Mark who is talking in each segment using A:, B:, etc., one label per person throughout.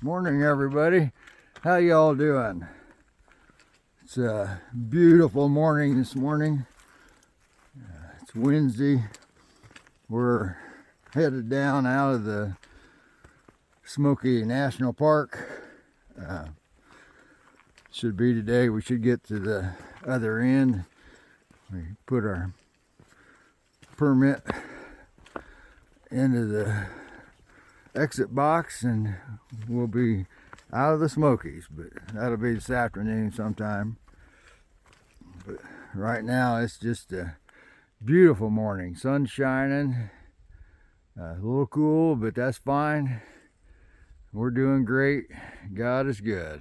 A: Morning, everybody. How y'all doing? It's a beautiful morning this morning. It's Wednesday. We're headed down out of the Smoky National Park. Should be today. We should get to the other end. We put our permit into the exit box and we'll be out of the Smokies, but that'll be this afternoon sometime. But right now it's just a beautiful morning, sun shining, a little cool, but that's fine. We're doing great. God is good.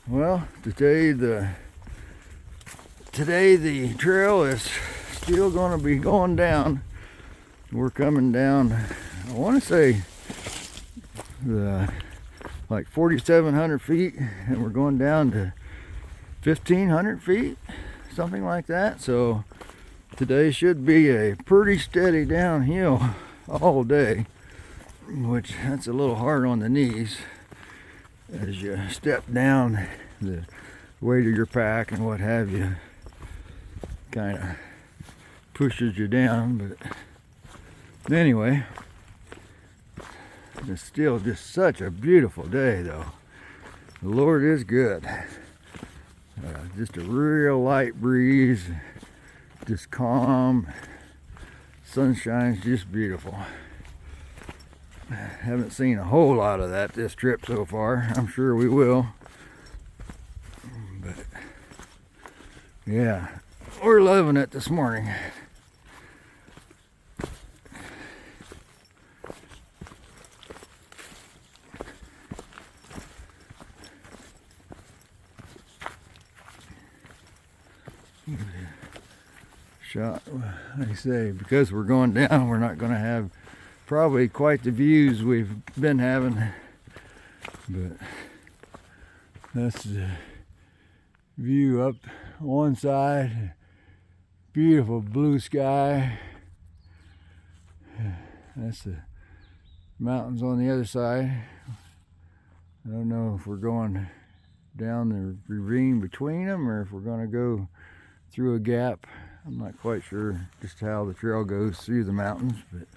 A: Well, today the trail is still going to be going down. We're coming down, I want to say like 4,700 feet, and we're going down to 1,500 feet, something like that. So today should be a pretty steady downhill all day, which that's a little hard on the knees as you step down. The weight of your pack and what have you kind of pushes you down, but anyway, it's still just such a beautiful day, though. The Lord is good. Just a real light breeze, just calm. Sunshine's just beautiful. Haven't seen a whole lot of that this trip so far. I'm sure we will. But yeah, we're loving it this morning. Shot, like I say, because we're going down, we're not going to have probably quite the views we've been having, but that's the view up one side, beautiful blue sky. That's the mountains on the other side. I don't know if we're going down the ravine between them or if we're going to go through a gap. I'm not quite sure just how the trail goes through the mountains, but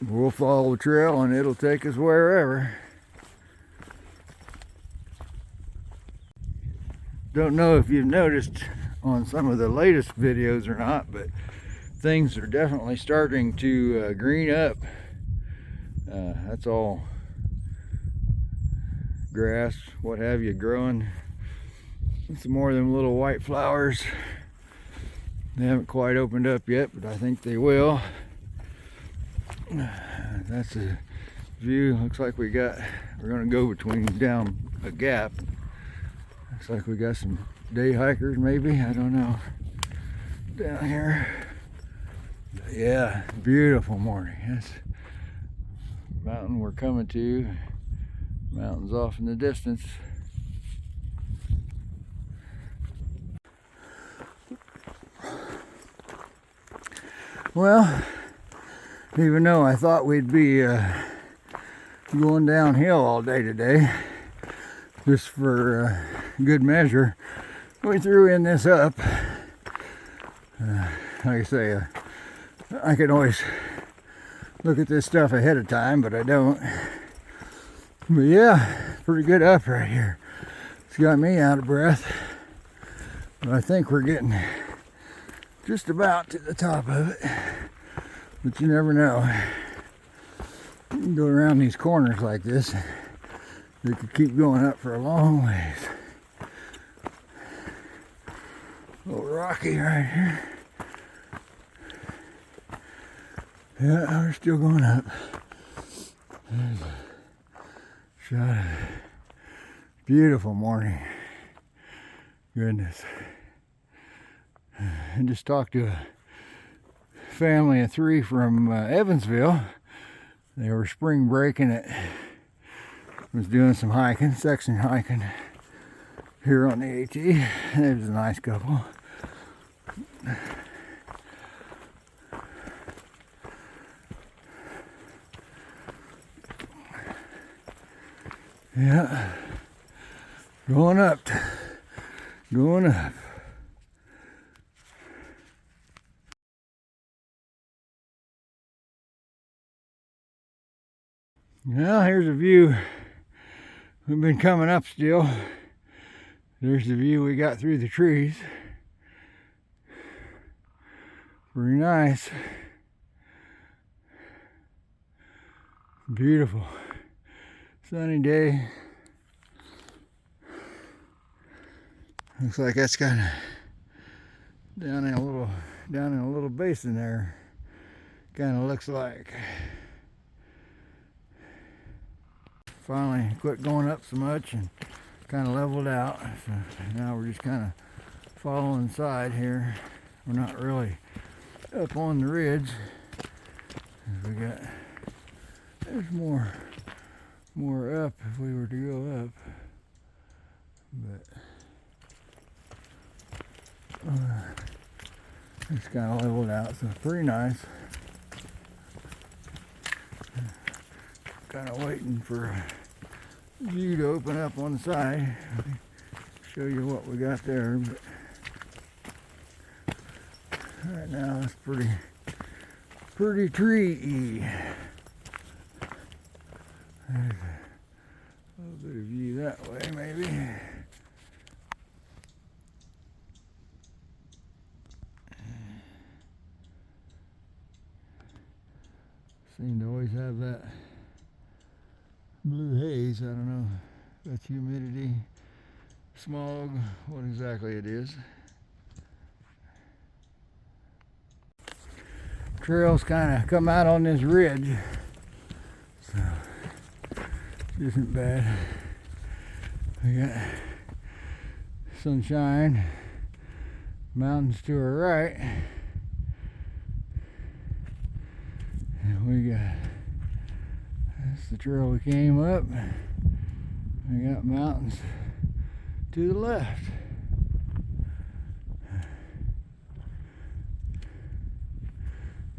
A: we'll follow the trail and it'll take us wherever. Don't know if you've noticed on some of the latest videos or not, but things are definitely starting to green up. That's all grass, what have you, growing. Some more of them little white flowers. They haven't quite opened up yet, but I think they will. That's a view. Looks like we're gonna go between down a gap. Looks like we got some day hikers maybe, I don't know, down here. But yeah, beautiful morning. That's the mountain we're coming to. Mountains off in the distance. Well, even though I thought we'd be going downhill all day today, just for good measure, we threw in this up. Like I say, I can always look at this stuff ahead of time, but I don't. But yeah, pretty good up right here. It's got me out of breath, but I think we're getting just about to the top of it, but you never know. You can go around these corners like this, they could keep going up for a long ways. A little rocky right here. Yeah, we're still going up. There's a shot of beautiful morning. Goodness. And just talked to a family of 3 from Evansville. They were spring breaking it. Was doing some hiking, section hiking here on the AT. It was a nice couple. Yeah, going up, going up. Well, here's a view. We've been coming up still. There's the view we got through the trees. Pretty nice. Beautiful. Sunny day. Looks like that's kind of down in a little basin there. Kind of looks like. Finally quit going up so much and kind of leveled out. So now we're just kind of following the side here. We're not really up on the ridge. We got, there's more up if we were to go up, but it's kind of leveled out, so pretty nice. Kind of waiting for a view to open up on the side. Let me show you what we got there. But right now it's pretty tree-y. There's a little bit of view that way, maybe. Seem to always have that blue haze. I don't know if that's humidity, smog, what exactly it is. Trails kind of come out on this ridge, so it isn't bad. We got sunshine, mountains to our right, and we got, that's the trail we came up. We got mountains to the left.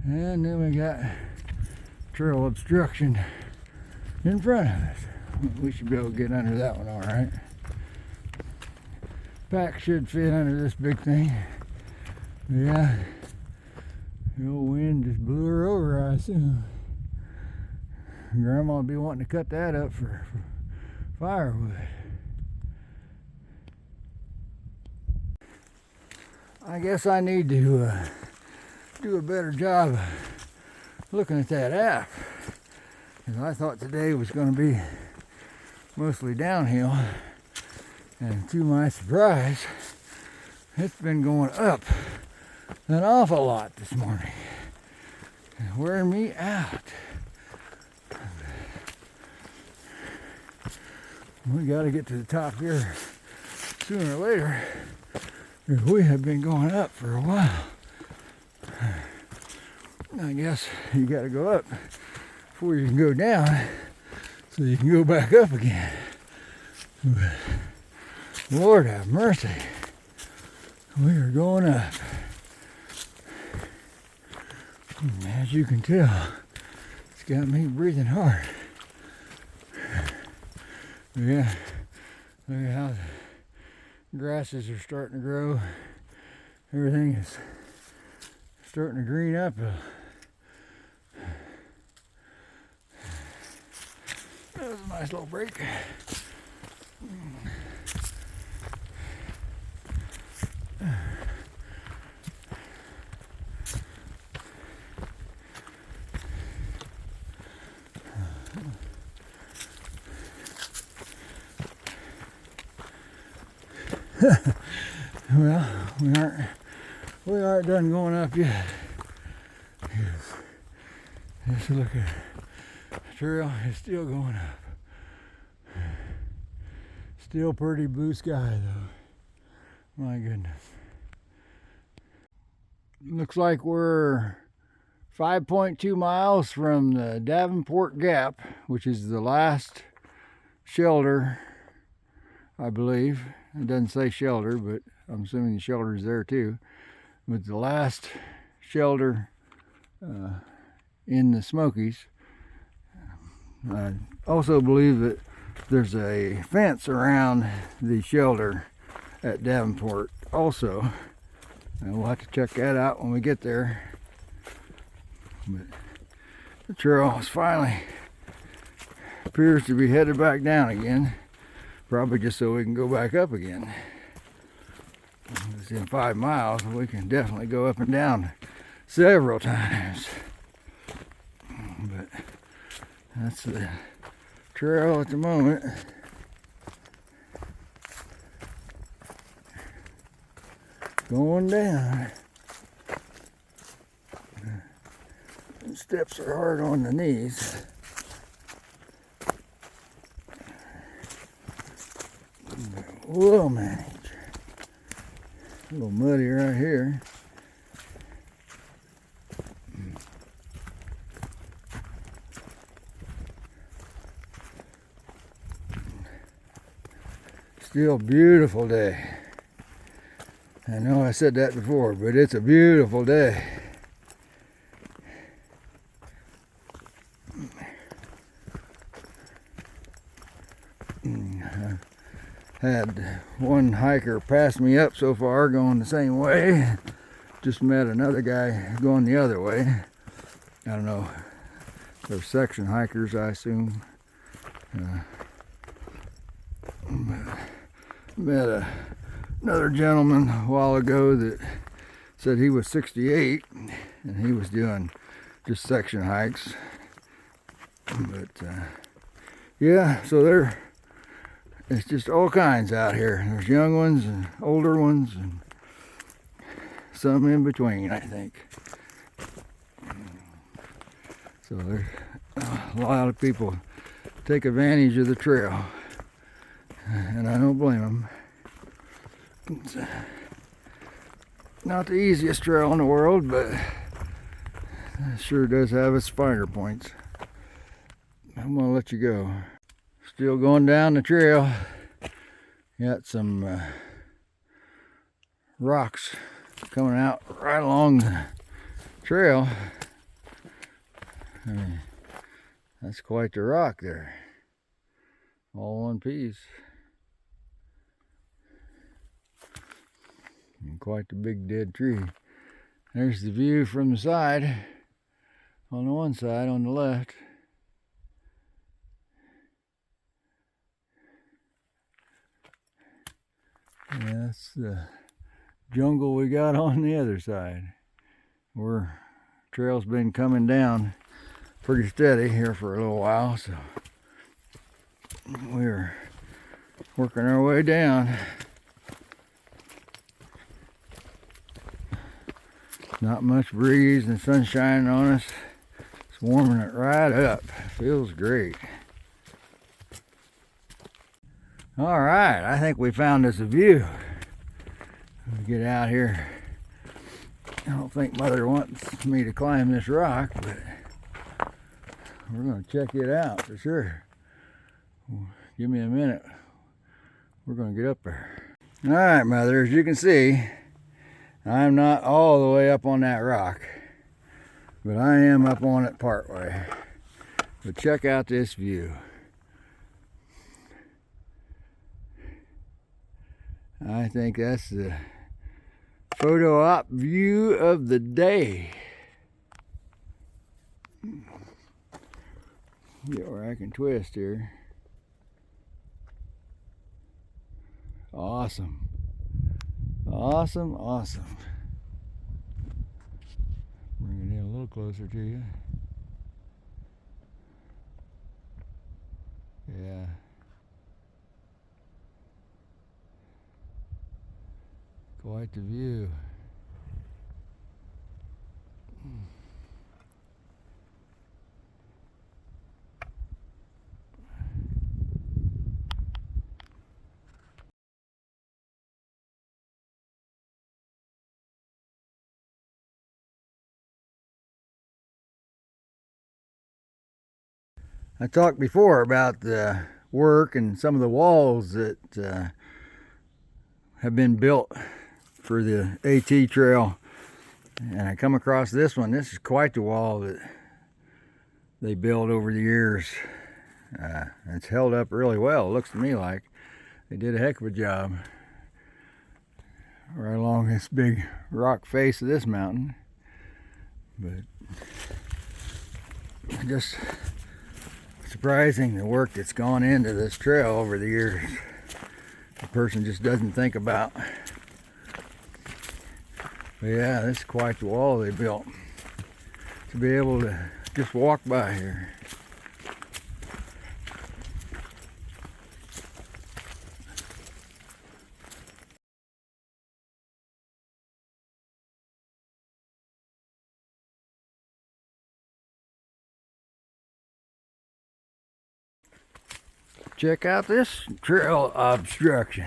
A: And then we got trail obstruction in front of us. We should be able to get under that one all right. Pack should fit under this big thing. Yeah, the old wind just blew her over, I assume. Grandma will be wanting to cut that up for firewood. I guess I need to do a better job looking at that app, because I thought today was going to be mostly downhill, and to my surprise it's been going up an awful lot this morning and wearing me out. We got to get to the top here sooner or later, because we have been going up for a while. I guess you got to go up before you can go down, so you can go back up again. But Lord have mercy, we are going up. As you can tell, it's got me breathing hard. Yeah, look at how the grasses are starting to grow. Everything is starting to green up. That was a nice little break. Well, we aren't done going up yet. Just look at the trail, it's still going up. Still pretty blue sky though. My goodness. Looks like we're 5.2 miles from the Davenport Gap, which is the last shelter, I believe. It doesn't say shelter, but I'm assuming the shelter is there too. But the last shelter in the Smokies. I also believe that there's a fence around the shelter at Davenport also, and we'll have to check that out when we get there. But the trail is finally appears to be headed back down again, probably just so we can go back up again. It's in 5 miles, we can definitely go up and down several times. But that's the trail at the moment. Going down. The steps are hard on the knees. We'll manage. A little muddy right here. Still a beautiful day. I know I said that before, but it's a beautiful day. Had one hiker pass me up so far going the same way. Just met another guy going the other way. I don't know. They're section hikers, I assume. Met another gentleman a while ago that said he was 68 and he was doing just section hikes. But yeah, so it's just all kinds out here. There's young ones and older ones and some in between, I think. So there's a lot of people take advantage of the trail, and I don't blame them. It's not the easiest trail in the world, but it sure does have its finer points. I'm gonna let you go. Still going down the trail. Got some rocks coming out right along the trail. I mean, that's quite the rock there. All one piece. And quite the big dead tree. There's the view from the side. On the one side, on the left. Yeah, that's the jungle we got on the other side. Trail's been coming down pretty steady here for a little while, so we're working our way down. Not much breeze and sun shining on us. It's warming it right up. Feels great. All right, I think we found us a view. We'll get out here. I don't think Mother wants me to climb this rock, but we're going to check it out for sure. Give me a minute. We're going to get up there. All right, Mother, as you can see, I'm not all the way up on that rock, but I am up on it partway. But check out this view. I think that's the photo op view of the day. Get where I can twist here. Awesome. Awesome, awesome. Bring it in a little closer to you. Yeah. Quite the view. I talked before about the work and some of the walls that have been built for the AT trail, and I come across this one. This is quite the wall that they built over the years. It's held up really well, it looks to me like. They did a heck of a job right along this big rock face of this mountain. But just surprising the work that's gone into this trail over the years. A person just doesn't think about. But yeah, this is quite the wall they built to be able to just walk by here. Check out this trail obstruction.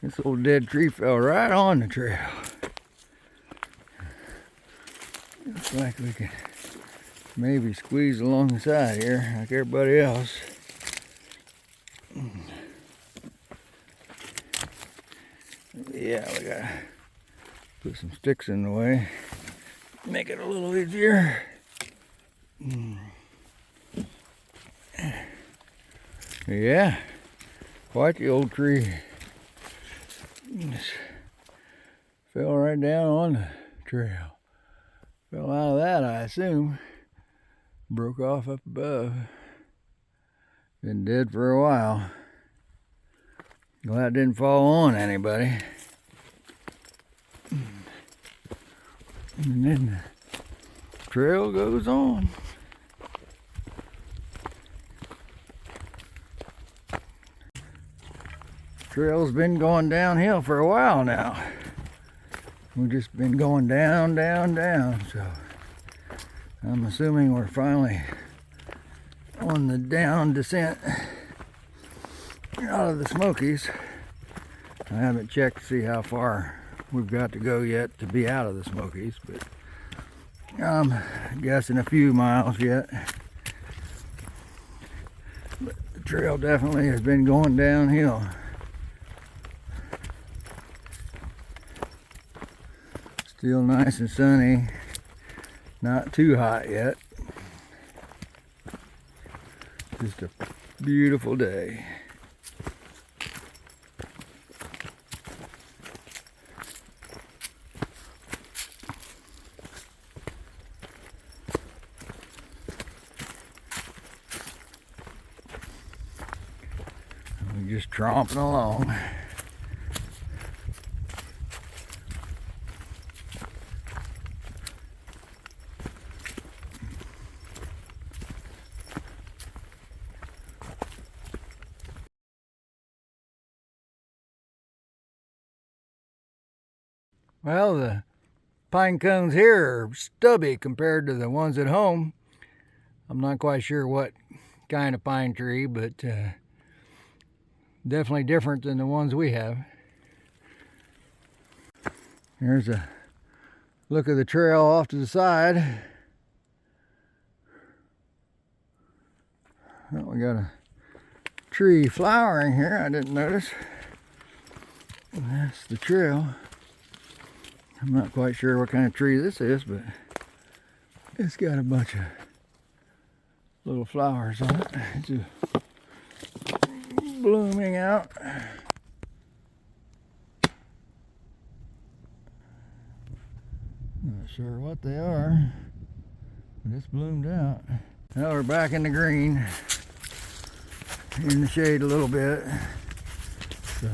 A: This old dead tree fell right on the trail. Looks like we can maybe squeeze along the side here like everybody else. Yeah, we gotta put some sticks in the way, make it a little easier. Yeah, quite the old tree. Just fell right down on the trail. Fell out of that, I assume. Broke off up above. Been dead for a while. Glad it didn't fall on anybody. And then the trail goes on. Trail's been going downhill for a while now. We've just been going down, down, down. So I'm assuming we're finally on the down descent out of the Smokies. I haven't checked to see how far we've got to go yet to be out of the Smokies, but I'm guessing a few miles yet. But the trail definitely has been going downhill. Still nice and sunny, not too hot yet. Just a beautiful day. We're just tromping along. Well, the pine cones here are stubby compared to the ones at home. I'm not quite sure what kind of pine tree, but definitely different than the ones we have. Here's a look at the trail off to the side. Well, we got a tree flowering here, I didn't notice. And that's the trail. I'm not quite sure what kind of tree this is, but it's got a bunch of little flowers on it. It's just blooming out. Not sure what they are, but it's bloomed out. Now we're back in the green, in the shade a little bit. So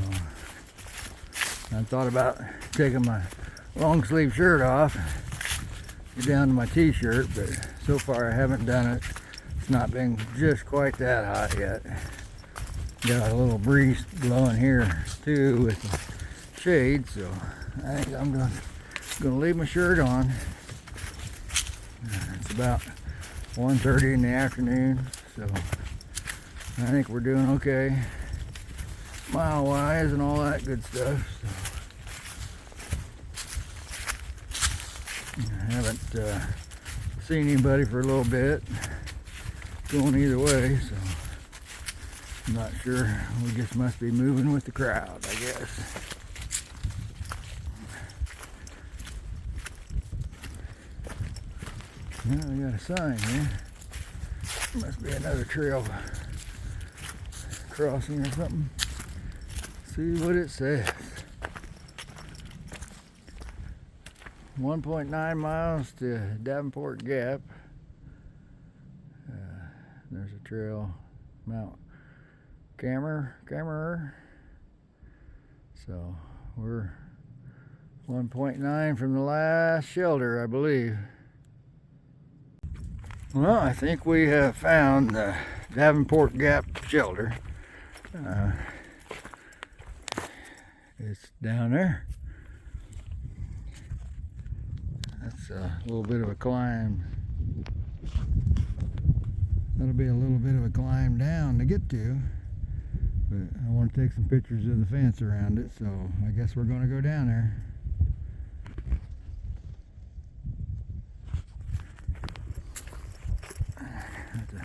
A: I thought about taking my long sleeve shirt off, get down to my t-shirt, but so far I haven't done it. It's not been just quite that hot yet. Got a little breeze blowing here too with the shade, so I think I'm gonna leave my shirt on. It's about 1:30 in the afternoon, so I think we're doing okay mile wise and all that good stuff. So I haven't seen anybody for a little bit going either way, so I'm not sure. We just must be moving with the crowd, I guess. Yeah, we got a sign here. Must be another trail crossing or something. See what it says. 1.9 miles to Davenport Gap. There's a trail, Mount Camerer. So we're 1.9 from the last shelter, I believe. Well, I think we have found the Davenport Gap shelter. It's down there. That's a little bit of a climb. That'll be a little bit of a climb down to get to. But I want to take some pictures of the fence around it, so I guess we're going to go down there. Have to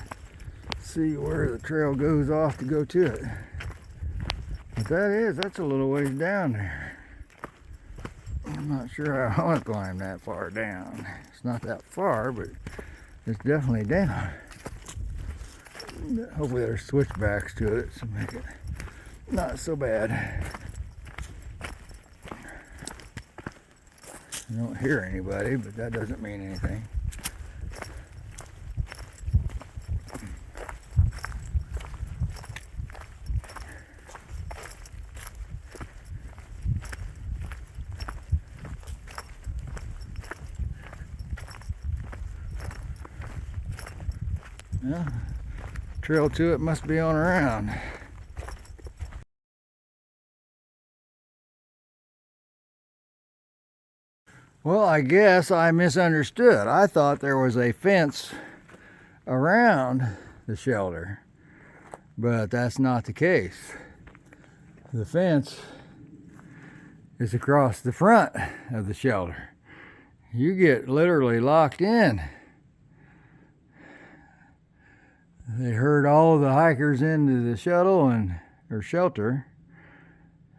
A: see where the trail goes off to go to it. But that's a little ways down there. I'm not sure I want to climb that far down. It's not that far, but it's definitely down. Hopefully there's switchbacks to it to make it not so bad. I don't hear anybody, but that doesn't mean anything. Well, trail to it must be on around. Well, I guess I misunderstood. I thought there was a fence around the shelter, but that's not the case. The fence is across the front of the shelter. You get literally locked in. They herd all of the hikers into the shelter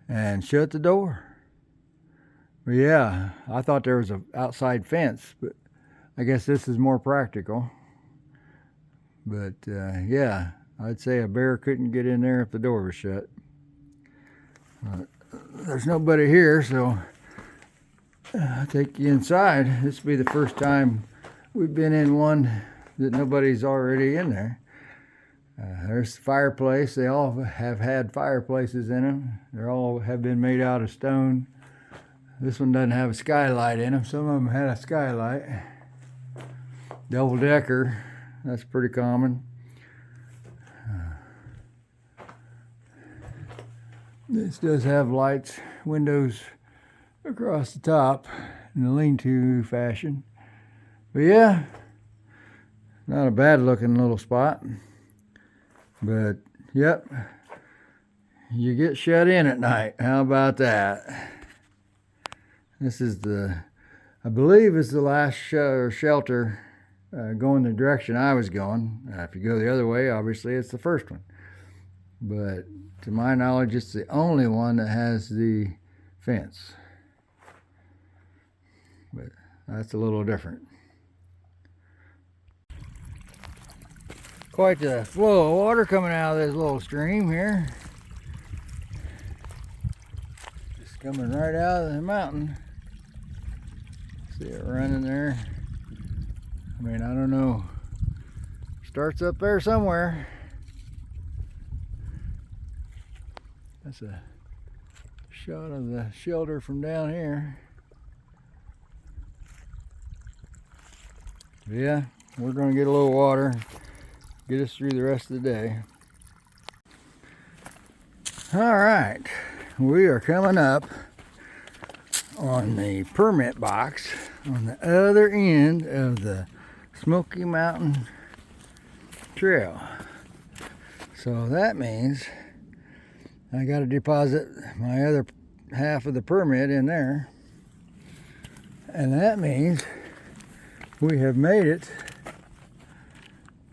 A: and shut the door. But yeah, I thought there was an outside fence, but I guess this is more practical. But yeah, I'd say a bear couldn't get in there if the door was shut. There's nobody here, so I'll take you inside. This will be the first time we've been in one that nobody's already in there. There's the fireplace. They all have had fireplaces in them. They all have been made out of stone. This one doesn't have a skylight in them. Some of them had a skylight. Double decker. That's pretty common. This does have lights, windows across the top in a lean-to fashion. But yeah, not a bad looking little spot. But, yep, you get shut in at night. How about that? This is I believe is the last shelter going the direction I was going. If you go the other way, obviously it's the first one. But to my knowledge, it's the only one that has the fence. But that's a little different. Quite the flow of water coming out of this little stream here. Just coming right out of the mountain. See it running there. I mean, I don't know. Starts up there somewhere. That's a shot of the shelter from down here. Yeah, we're going to get a little water. Get us through the rest of the day. All right, we are coming up on the permit box on the other end of the Smoky Mountain Trail. So that means I got to deposit my other half of the permit in there. And that means we have made it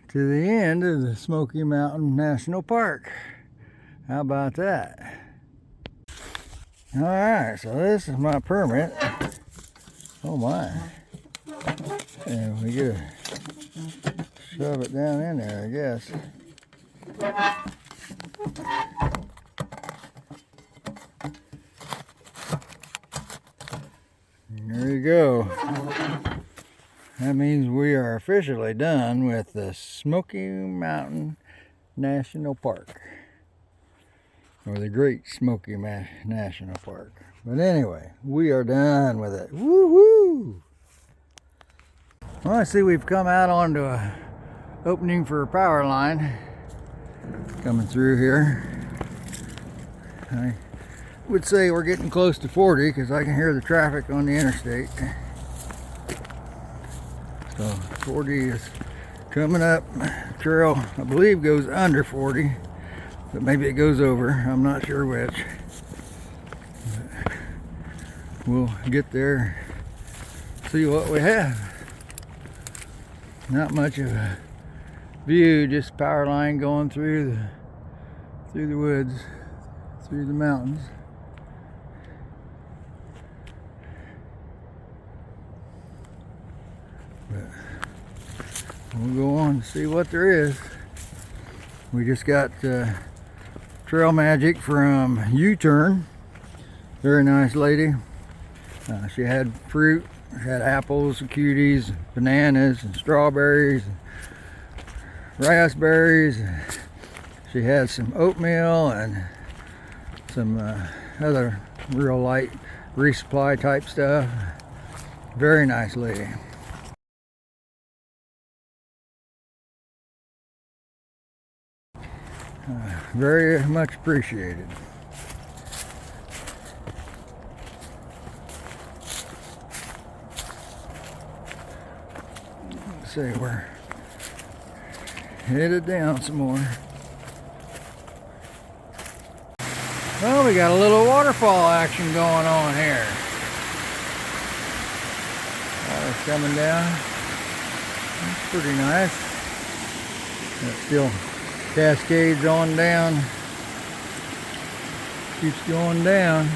A: to the end of the Smoky Mountain National Park. How about that? Alright, so this is my permit. Oh my. And we get a shove it down in there, I guess. There you go. That means we are officially done with the Smoky Mountain National Park. Or the Great Smoky National Park. But anyway, we are done with it. Woo-woo! Well, I see we've come out onto a opening for a power line coming through here. I would say we're getting close to 40 because I can hear the traffic on the interstate. So 40 is coming up. Trail, I believe, goes under 40, but maybe it goes over. I'm not sure which. But we'll get there, see what we have. Not much of a view, just power line going through the woods, through the mountains. But we'll go on and see what there is. We just got trail magic from U-Turn. Very nice lady. She had fruit, she had apples, cuties, bananas, and strawberries, and raspberries. She had some oatmeal and some other real light resupply type stuff. Very nice lady. Very much appreciated. Let's see, we're headed down some more. Well, we got a little waterfall action going on here. Water's coming down. That's pretty nice. It still cascades on down. Keeps going down.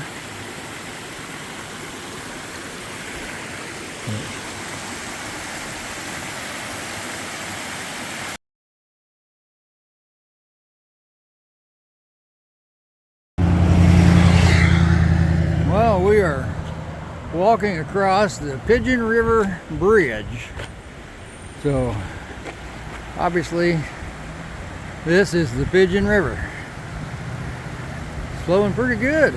A: Well, we are walking across the Pigeon River Bridge. So, obviously, this is the Pigeon River. It's flowing pretty good.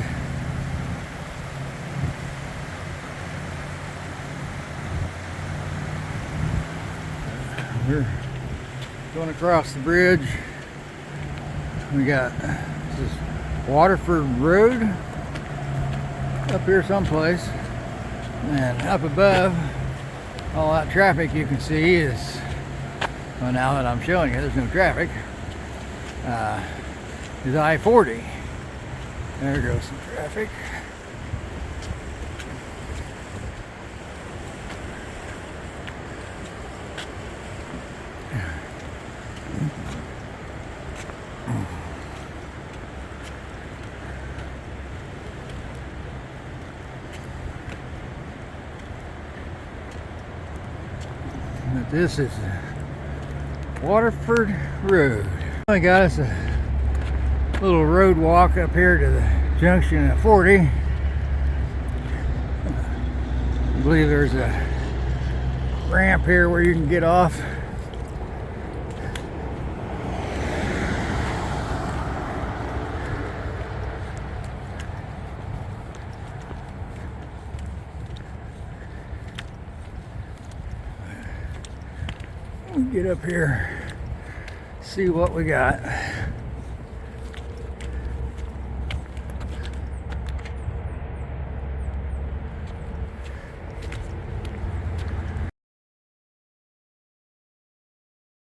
A: We're going across the bridge. We got this is Waterford Road up here someplace, and up above, all that traffic you can see is, well, now that I'm showing you there's no traffic, is I-40. There goes some traffic. But this is Waterford Road. I got us a little road walk up here to the junction of 40. I believe there's a ramp here where you can get off. We'll get up here, see what we got.